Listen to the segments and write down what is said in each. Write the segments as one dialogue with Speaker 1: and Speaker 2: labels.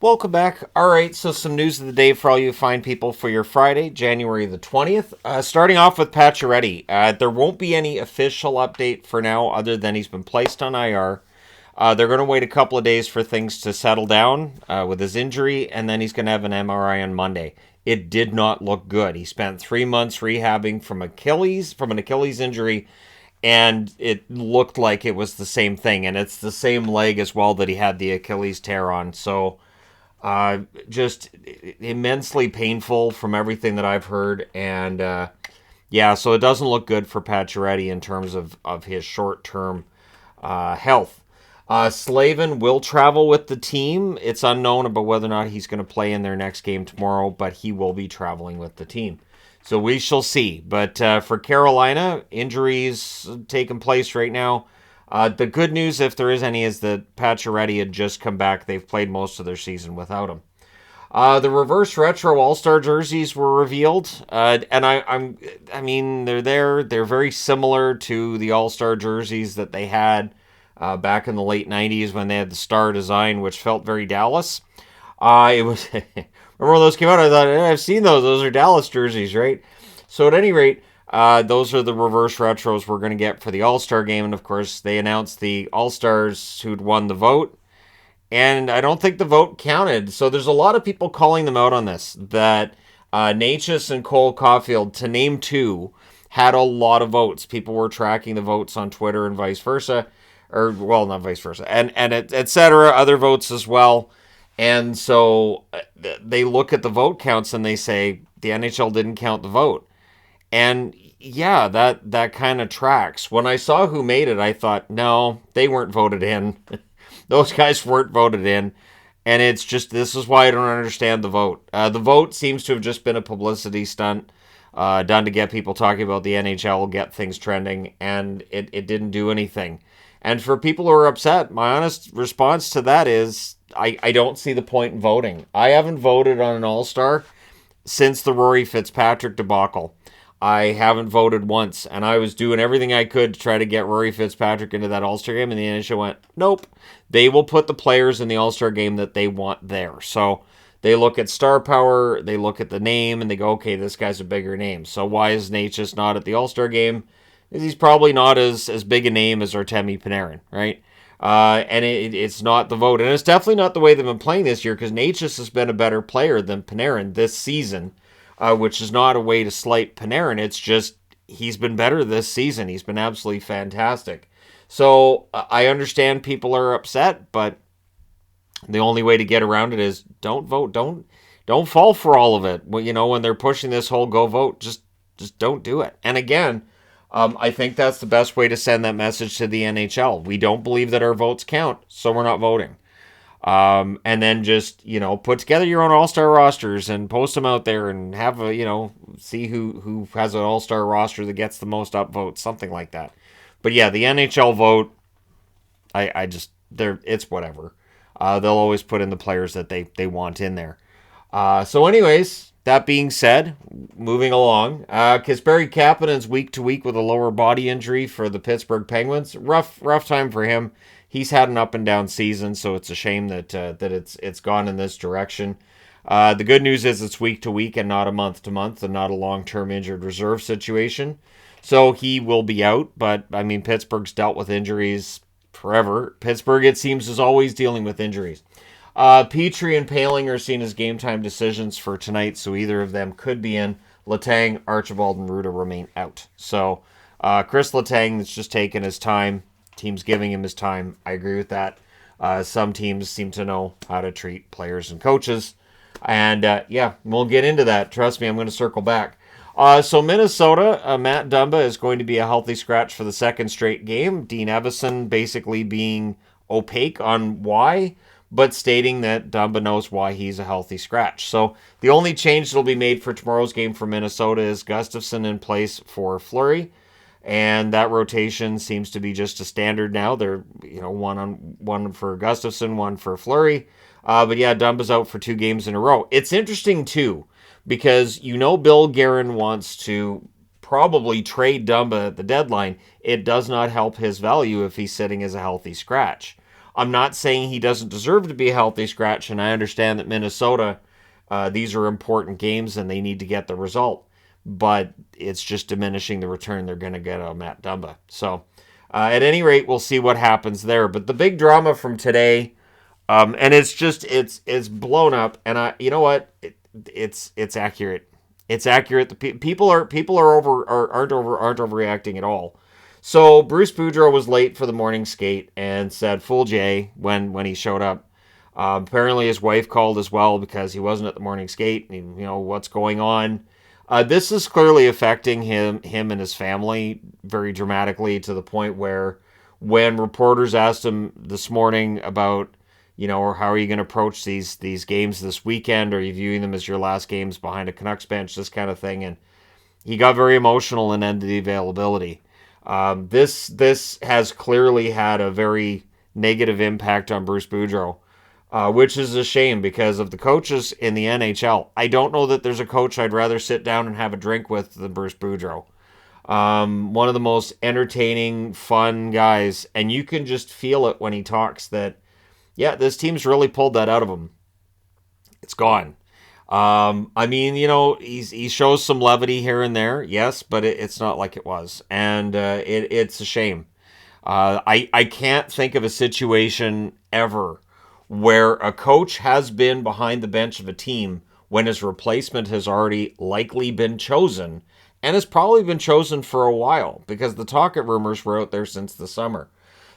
Speaker 1: Welcome back. All right, so some news of the day for all you fine people for your Friday, January the 20th. Starting off with Pacioretty. There won't be any official update for now other than he's been placed on IR. They're going to wait a couple of days for things to settle down with his injury, and then he's going to have an MRI on Monday. It did not look good. He spent 3 months rehabbing from an Achilles injury, and it looked like it was the same thing. And it's the same leg as well that he had the Achilles tear on. So just immensely painful from everything that I've heard. And yeah, so it doesn't look good for Pacioretty in terms of his short-term health. Slavin will travel with the team. It's unknown about whether or not he's going to play in their next game tomorrow, but he will be traveling with the team. So we shall see. But for Carolina, injuries taking place right now. The good news, if there is any, is that Pacioretty had just come back. They've played most of their season without him. The reverse retro All-Star jerseys were revealed, and I mean, they're there. They're very similar to the All-Star jerseys that they had back in the late '90s when they had the star design, which felt very Dallas. It was remember when those came out? I thought, I've seen those. Those are Dallas jerseys, right? So at any rate, those are the reverse retros we're going to get for the All-Star game. And of course, they announced the All-Stars who'd won the vote. And I don't think the vote counted. So there's a lot of people calling them out on this. That Natchez and Cole Caulfield, to name two, had a lot of votes. People were tracking the votes on Twitter and vice versa. Or, well, not vice versa. And et cetera, other votes as well. And so they look at the vote counts and they say the NHL didn't count the vote. And yeah, that kind of tracks. When I saw who made it, I thought, no, they weren't voted in. Those guys weren't voted in. And it's just, this is why I don't understand the vote. The vote seems to have just been a publicity stunt done to get people talking about the NHL, get things trending, and it didn't do anything. And for people who are upset, my honest response to that is I don't see the point in voting. I haven't voted on an All-Star since the Rory Fitzpatrick debacle. I haven't voted once, and I was doing everything I could to try to get Rory Fitzpatrick into that All-Star game, and the NHL went, nope. They will put the players in the All-Star game that they want there. So they look at star power, they look at the name, and they go, okay, this guy's a bigger name. So why is Natchez not at the All-Star game? Because he's probably not as big a name as Artemi Panarin, right? And it's not the vote. And it's definitely not the way they've been playing this year, because Natchez has been a better player than Panarin this season, which is not a way to slight Panarin. It's just he's been better this season. He's been absolutely fantastic. So I understand people are upset, but the only way to get around it is don't vote. Don't fall for all of it. When they're pushing this whole go vote, just don't do it. And again, I think that's the best way to send that message to the NHL. We don't believe that our votes count, so we're not voting. And then just, put together your own all-star rosters and post them out there and have see who has an all-star roster that gets the most upvotes, something like that. But yeah, the NHL vote, it's whatever. They'll always put in the players that they want in there. So anyways, that being said, moving along, Kasperi Kapanen's week to week with a lower body injury for the Pittsburgh Penguins. Rough time for him. He's had an up and down season, so it's a shame that it's gone in this direction. The good news is it's week to week and not a month to month, and not a long-term injured reserve situation. So he will be out, but I mean, Pittsburgh's dealt with injuries forever. Pittsburgh, it seems, is always dealing with injuries. Petrie and Paling are seen as game time decisions for tonight, so either of them could be in. Letang, Archibald, and Ruda remain out. So Chris Letang is just taking his time. Team's giving him his time. I agree with that. Some teams seem to know how to treat players and coaches. And yeah, we'll get into that. Trust me, I'm going to circle back. So Minnesota, Matt Dumba is going to be a healthy scratch for the second straight game. Dean Evison basically being opaque on why, but stating that Dumba knows why he's a healthy scratch. So the only change that will be made for tomorrow's game for Minnesota is Gustafsson in place for Fleury. And that rotation seems to be just a standard now. They're, one for Gustafsson, one for Fleury. But yeah, Dumba's out for 2 games in a row. It's interesting, too, because Bill Guerin wants to probably trade Dumba at the deadline. It does not help his value if he's sitting as a healthy scratch. I'm not saying he doesn't deserve to be a healthy scratch, and I understand that Minnesota, these are important games and they need to get the result. But it's just diminishing the return they're going to get on Matt Dumba. So at any rate, we'll see what happens there. But the big drama from today, and it's blown up. And you know what? It's accurate. It's accurate. The people aren't overreacting at all. So Bruce Boudreau was late for the morning skate and said full J when he showed up. Apparently his wife called as well because he wasn't at the morning skate. And, what's going on? This is clearly affecting him and his family very dramatically, to the point where when reporters asked him this morning about, or how are you going to approach these games this weekend? Are you viewing them as your last games behind a Canucks bench? This kind of thing. And he got very emotional and ended the availability. This has clearly had a very negative impact on Bruce Boudreau, which is a shame because of the coaches in the NHL. I don't know that there's a coach I'd rather sit down and have a drink with than Bruce Boudreau. One of the most entertaining, fun guys, and you can just feel it when he talks that, yeah, this team's really pulled that out of him. It's gone. He shows some levity here and there, yes, but it's not like it was, and it's a shame. I can't think of a situation ever where a coach has been behind the bench of a team when his replacement has already likely been chosen, and has probably been chosen for a while, because the Tocchet rumors were out there since the summer.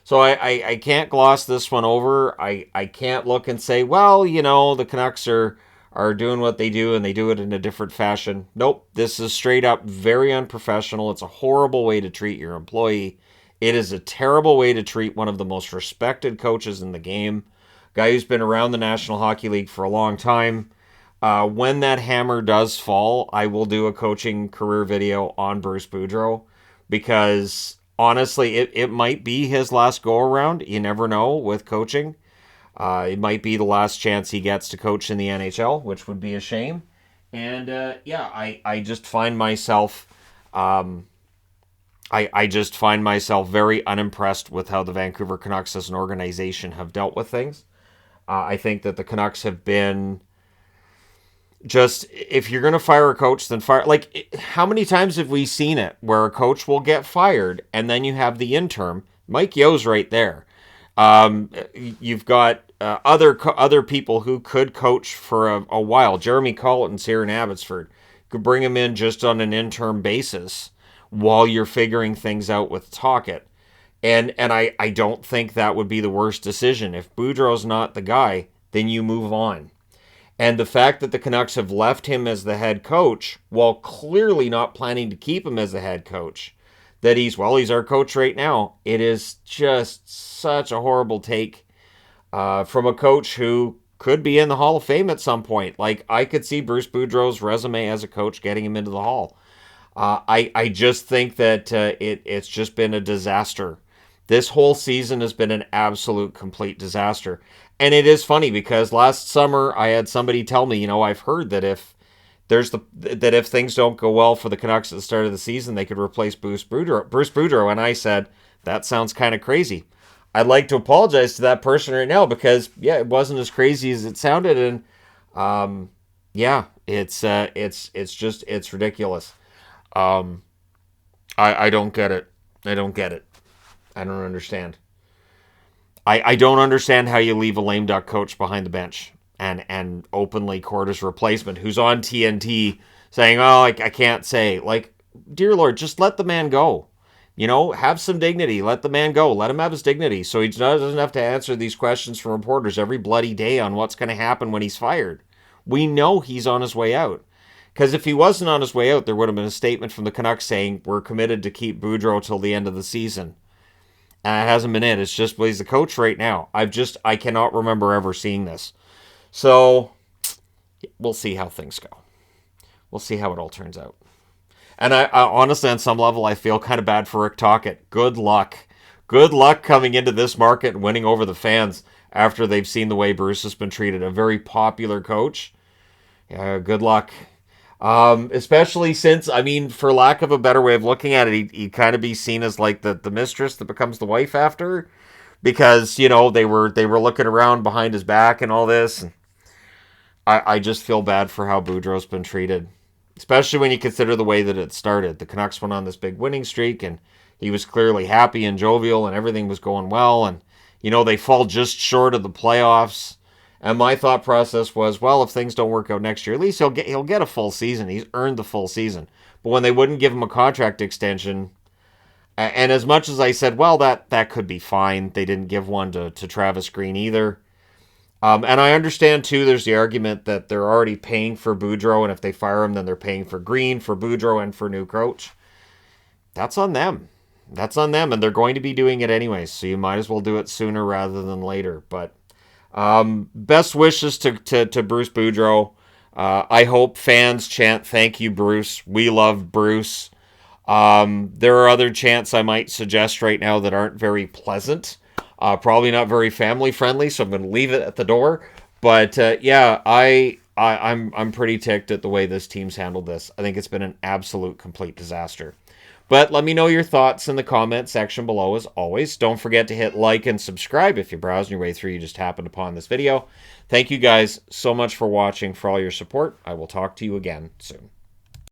Speaker 1: So I can't gloss this one over. I can't look and say, well, the Canucks are doing what they do and they do it in a different fashion. Nope, this is straight up very unprofessional. It's a horrible way to treat your employee. It is a terrible way to treat one of the most respected coaches in the game, guy who's been around the National Hockey League for a long time. When that hammer does fall, I will do a coaching career video on Bruce Boudreau, because honestly, it might be his last go-around. You never know with coaching. It might be the last chance he gets to coach in the NHL, which would be a shame. And I just find myself, I just find myself very unimpressed with how the Vancouver Canucks as an organization have dealt with things. I think that the Canucks have been just, if you're going to fire a coach, then fire. Like, how many times have we seen it where a coach will get fired and then you have the interim? Mike Yeo's right there. You've got other people who could coach for a while. Jeremy Colleton's here in Abbotsford. Could bring him in just on an interim basis while you're figuring things out with Tocchet. And I don't think that would be the worst decision. If Boudreau's not the guy, then you move on. And the fact that the Canucks have left him as the head coach, while clearly not planning to keep him as the head coach, that he's our coach right now, it is just such a horrible take from a coach who could be in the Hall of Fame at some point. Like, I could see Bruce Boudreau's resume as a coach getting him into the Hall. I just think that it's just been a disaster. This whole season has been an absolute complete disaster. And it is funny because last summer I had somebody tell me, I've heard that if things don't go well for the Canucks at the start of the season, they could replace Bruce Boudreau. And I said, that sounds kind of crazy. I'd like to apologize to that person right now because, it wasn't as crazy as it sounded. And, it's ridiculous. I don't get it. I don't get it. I don't understand. I don't understand how you leave a lame duck coach behind the bench and openly court his replacement, who's on TNT saying, oh, I can't say. Like, dear Lord, just let the man go. Have some dignity. Let the man go. Let him have his dignity so he doesn't have to answer these questions from reporters every bloody day on what's going to happen when he's fired. We know he's on his way out. Because if he wasn't on his way out, there would have been a statement from the Canucks saying, we're committed to keep Boudreau till the end of the season. And it hasn't been it. It's just, he's the coach right now. I cannot remember ever seeing this. So, we'll see how things go. We'll see how it all turns out. And I honestly, on some level, I feel kind of bad for Rick Tocchet. Good luck. Good luck coming into this market and winning over the fans after they've seen the way Bruce has been treated. A very popular coach. Good luck. Especially since, for lack of a better way of looking at it, he'd kind of be seen as like the mistress that becomes the wife after. because, you know, they were looking around behind his back and all this. And I just feel bad for how Boudreau's been treated, especially when you consider the way that it started. The Canucks went on this big winning streak, and he was clearly happy and jovial, and everything was going well. And, you know, they fall just short of the playoffs. And my thought process was, well, if things don't work out next year, at least he'll get a full season. He's earned the full season. But when they wouldn't give him a contract extension, and as much as I said, well, that could be fine, they didn't give one to Travis Green either. And I understand, too, there's the argument that they're already paying for Boudreau, and if they fire him, then they're paying for Green, for Boudreau, and for new coach. That's on them. That's on them, and they're going to be doing it anyways, so you might as well do it sooner rather than later. But best wishes to Bruce Boudreau. I hope fans chant, "Thank you, Bruce. We love Bruce." There are other chants I might suggest right now that aren't very pleasant. Probably not very family friendly, so I'm going to leave it at the door. But yeah, I'm pretty ticked at the way this team's handled this. I think it's been an absolute complete disaster. But let me know your thoughts in the comment section below as always. Don't forget to hit like and subscribe if you're browsing your way through, you just happened upon this video. Thank you guys so much for watching, for all your support. I will talk to you again soon.